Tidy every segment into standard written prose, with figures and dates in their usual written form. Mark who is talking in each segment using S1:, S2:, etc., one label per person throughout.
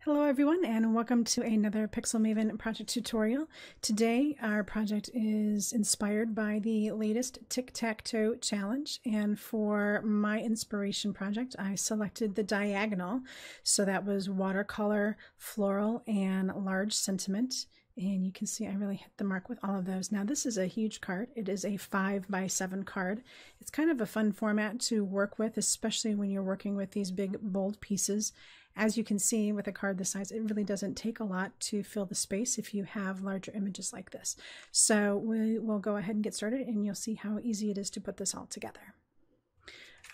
S1: Hello everyone and welcome to another Pixel Maven project tutorial. Today our project is inspired by the latest Tic Tac challenge, and for my inspiration project I selected the diagonal. So that was watercolor, floral, and large sentiment. And you can see I really hit the mark with all of those. Now this is a huge card. It is a 5x7 card. It's kind of a fun format to work with, especially when you're working with these big bold pieces. As you can see with a card this size, it really doesn't take a lot to fill the space if you have larger images like this. So we will go ahead and get started and you'll see how easy it is to put this all together.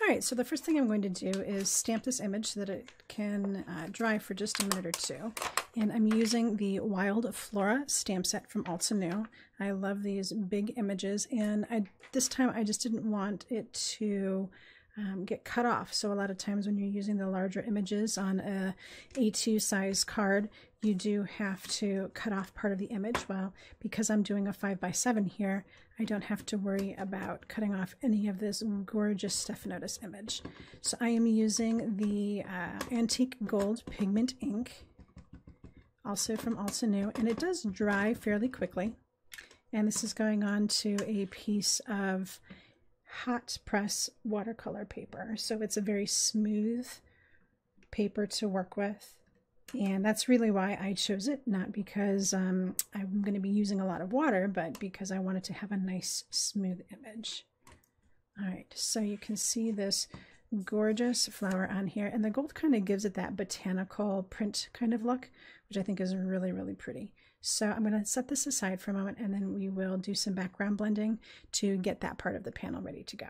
S1: All right, so the first thing I'm going to do is stamp this image so that it can dry for just a minute or two. And I'm using the Wild Flora stamp set from altenew. I love these big images, and this time I just didn't want it to get cut off. So a lot of times when you're using the larger images on a A2 size card, you do have to cut off part of the image. Well, because I'm doing a 5x7 here, I don't have to worry about cutting off any of this gorgeous stephanotis image. So I am using the antique gold pigment ink, also from altenew, and it does dry fairly quickly. And this is going on to a piece of hot press watercolor paper, so it's a very smooth paper to work with, and that's really why I chose it, not because I'm going to be using a lot of water, but because I wanted to have a nice smooth image. All right, so you can see this gorgeous flower on here, and the gold kind of gives it that botanical print kind of look, which I think is really, really pretty. So I'm going to set this aside for a moment, and then we will do some background blending to get that part of the panel ready to go.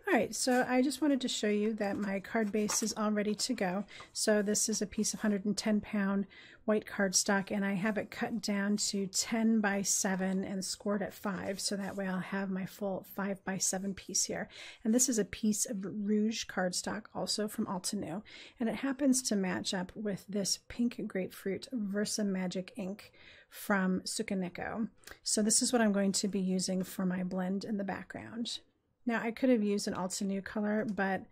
S1: All right, so I just wanted to show you that my card base is all ready to go. So this is a piece of 110-pound white cardstock, and I have it cut down to 10x7 and scored at 5, so that way I'll have my full 5x7 piece here. And this is a piece of rouge cardstock, also from altenew, and it happens to match up with this pink grapefruit Versa Magic ink from Sukaneko. So this is what I'm going to be using for my blend in the background. Now I could have used an altenew color, but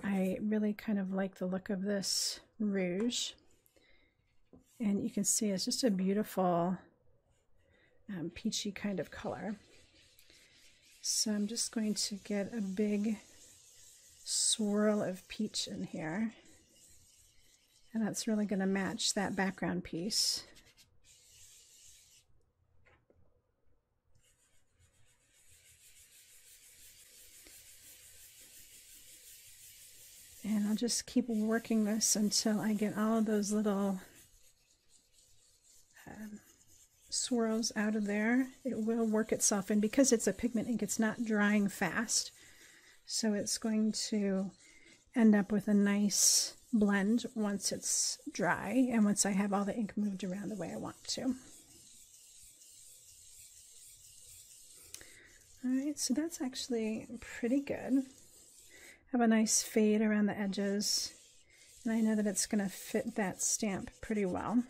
S1: I really kind of like the look of this rouge. And you can see it's just a beautiful peachy kind of color. So I'm just going to get a big swirl of peach in here. And that's really going to match that background piece. And I'll just keep working this until I get all of those little swirls out of there. It will work itself in. Because it's a pigment ink, it's not drying fast. So it's going to end up with a nice blend once it's dry and once I have all the ink moved around the way I want to. All right, so that's actually pretty good. Have a nice fade around the edges, and I know that it's going to fit that stamp pretty well.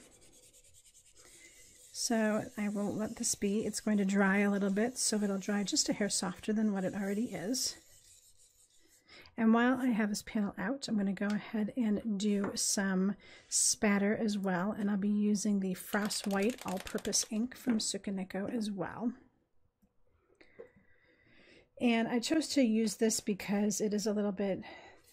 S1: So I will let this be. It's going to dry a little bit, so it'll dry just a hair softer than what it already is. And while I have this panel out, I'm going to go ahead and do some spatter as well, and I'll be using the Frost White All-Purpose ink from Sukaneko as well. And I chose to use this because it is a little bit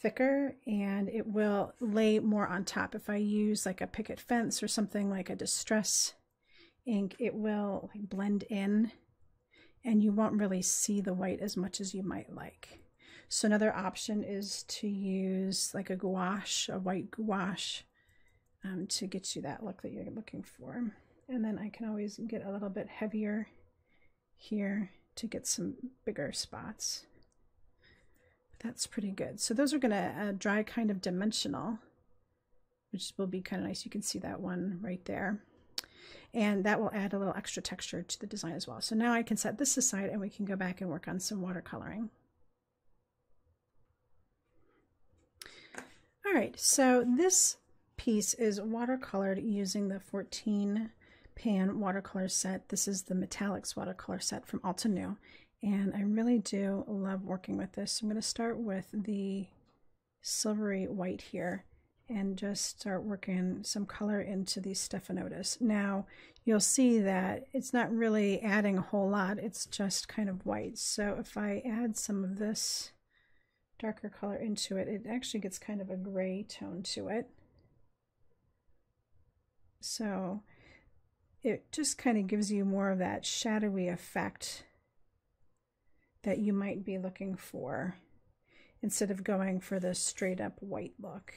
S1: thicker and it will lay more on top. If I use like a picket fence or something like a distress ink, it will blend in and you won't really see the white as much as you might like. So another option is to use like a gouache, a white gouache, to get you that look that you're looking for. And then I can always get a little bit heavier here to get some bigger spots. That's pretty good. So those are going to dry kind of dimensional, which will be kind of nice. You can see that one right there. And that will add a little extra texture to the design as well. So now I can set this aside and we can go back and work on some watercoloring. All right, so this piece is watercolored using the 14-pan watercolor set. This is the Metallics watercolor set from altenew, and I really do love working with this. So I'm going to start with the silvery white here and just start working some color into the stephanotis. Now you'll see that it's not really adding a whole lot, it's just kind of white. So if I add some of this darker color into it, it actually gets kind of a gray tone to it. So it just kind of gives you more of that shadowy effect that you might be looking for instead of going for the straight up white look.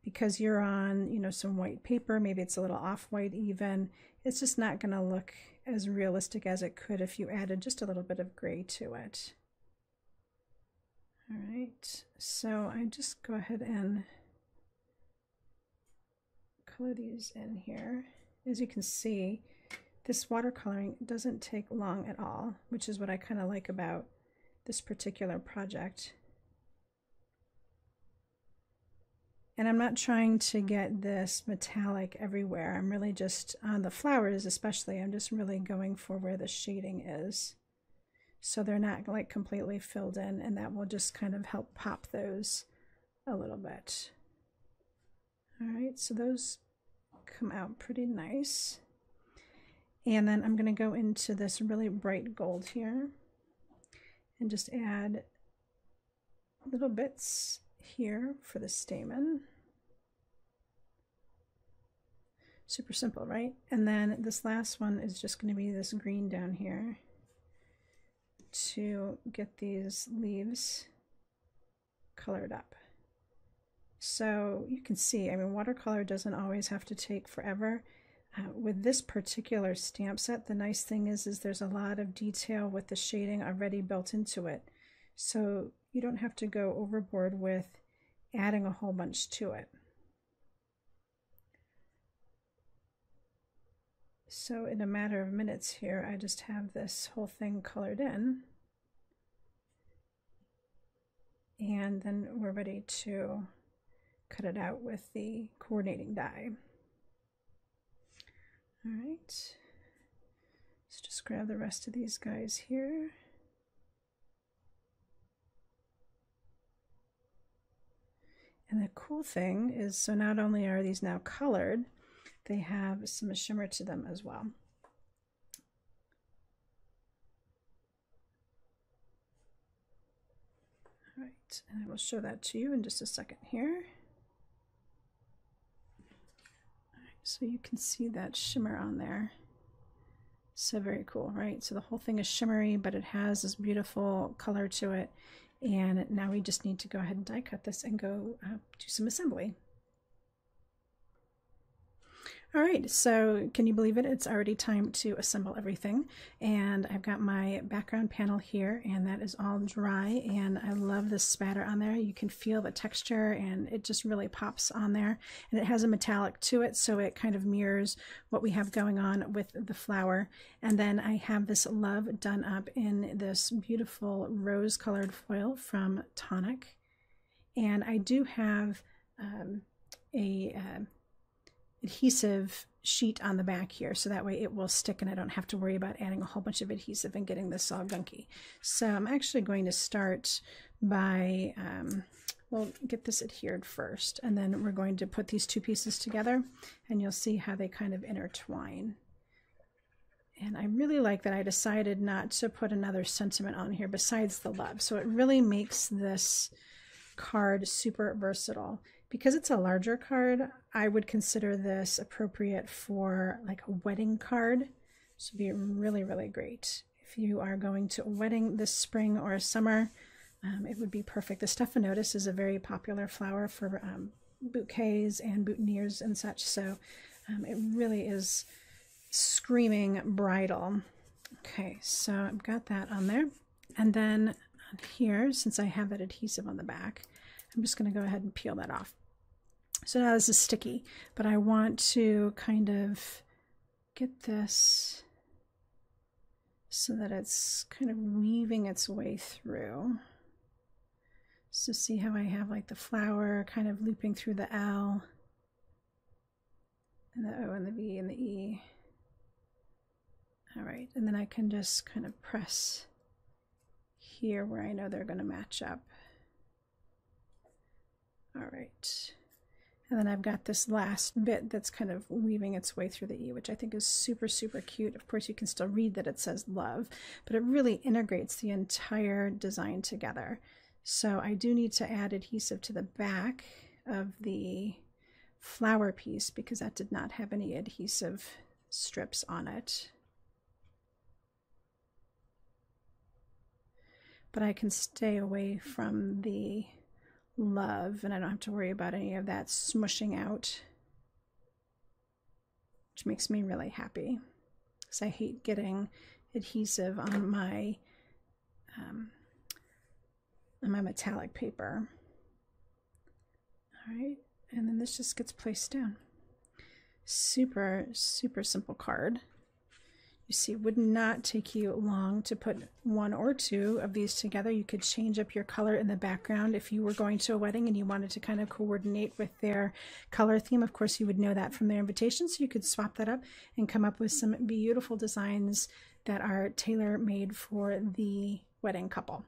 S1: Because you're on, you know, some white paper, maybe it's a little off-white even, it's just not going to look as realistic as it could if you added just a little bit of gray to it. All right, so I just go ahead and color these in here. As you can see, this watercoloring doesn't take long at all, which is what I kind of like about this particular project. And I'm not trying to get this metallic everywhere. I'm really just, on the flowers especially, I'm just really going for where the shading is. So they're not like completely filled in, and that will just kind of help pop those a little bit. All right, so those come out pretty nice. And then I'm going to go into this really bright gold here and just add little bits here for the stamen. Super simple, right? And then this last one is just going to be this green down here to get these leaves colored up. So you can see, I mean, watercolor doesn't always have to take forever. With this particular stamp set, the nice thing is there's a lot of detail with the shading already built into it. So you don't have to go overboard with adding a whole bunch to it. So in a matter of minutes here, I just have this whole thing colored in. And then we're ready to cut it out with the coordinating die. All right, so just grab the rest of these guys here. And the cool thing is, so not only are these now colored, they have some shimmer to them as well. All right, and I will show that to you in just a second here. All right, so you can see that shimmer on there. So very cool, right? So the whole thing is shimmery, but it has this beautiful color to it. And now we just need to go ahead and die cut this and go do some assembly. All right, so can you believe it? It's already time to assemble everything. And I've got my background panel here, and that is all dry. And I love this spatter on there. You can feel the texture, and it just really pops on there. And it has a metallic to it, so it kind of mirrors what we have going on with the flower. And then I have this love done up in this beautiful rose-colored foil from Tonic. And I do have adhesive sheet on the back here, so that way it will stick and I don't have to worry about adding a whole bunch of adhesive and getting this all gunky. So I'm actually going to start by, we'll get this adhered first, and then we're going to put these two pieces together, and you'll see how they kind of intertwine. And I really like that I decided not to put another sentiment on here besides the love. So it really makes this card super versatile. Because it's a larger card, I would consider this appropriate for like a wedding card. This would be really, really great. If you are going to a wedding this spring or summer, it would be perfect. The stephanotis is a very popular flower for bouquets and boutonnieres and such, so it really is screaming bridal. Okay, so I've got that on there. And then on here, since I have that adhesive on the back, I'm just going to go ahead and peel that off. So now this is sticky, but I want to kind of get this so that it's kind of weaving its way through. So see how I have like the flower kind of looping through the L and the O and the V and the E. All right, and then I can just kind of press here where I know they're going to match up. All right. And then I've got this last bit that's kind of weaving its way through the E, which I think is super, super cute. Of course, you can still read that it says love, but it really integrates the entire design together. So I do need to add adhesive to the back of the flower piece because that did not have any adhesive strips on it. But I can stay away from the love and I don't have to worry about any of that smushing out, which makes me really happy because I hate getting adhesive on my metallic paper. All right, and then this just gets placed down. Super, super simple card. You see, it would not take you long to put one or two of these together. You could change up your color in the background if you were going to a wedding and you wanted to kind of coordinate with their color theme. Of course, you would know that from their invitation, so you could swap that up and come up with some beautiful designs that are tailor-made for the wedding couple.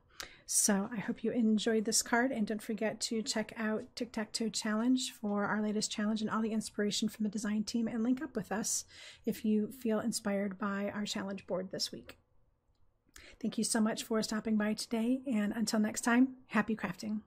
S1: So I hope you enjoyed this card, and don't forget to check out Tic-Tac-Toe Challenge for our latest challenge and all the inspiration from the design team, and link up with us if you feel inspired by our challenge board this week. Thank you so much for stopping by today, and until next time, happy crafting.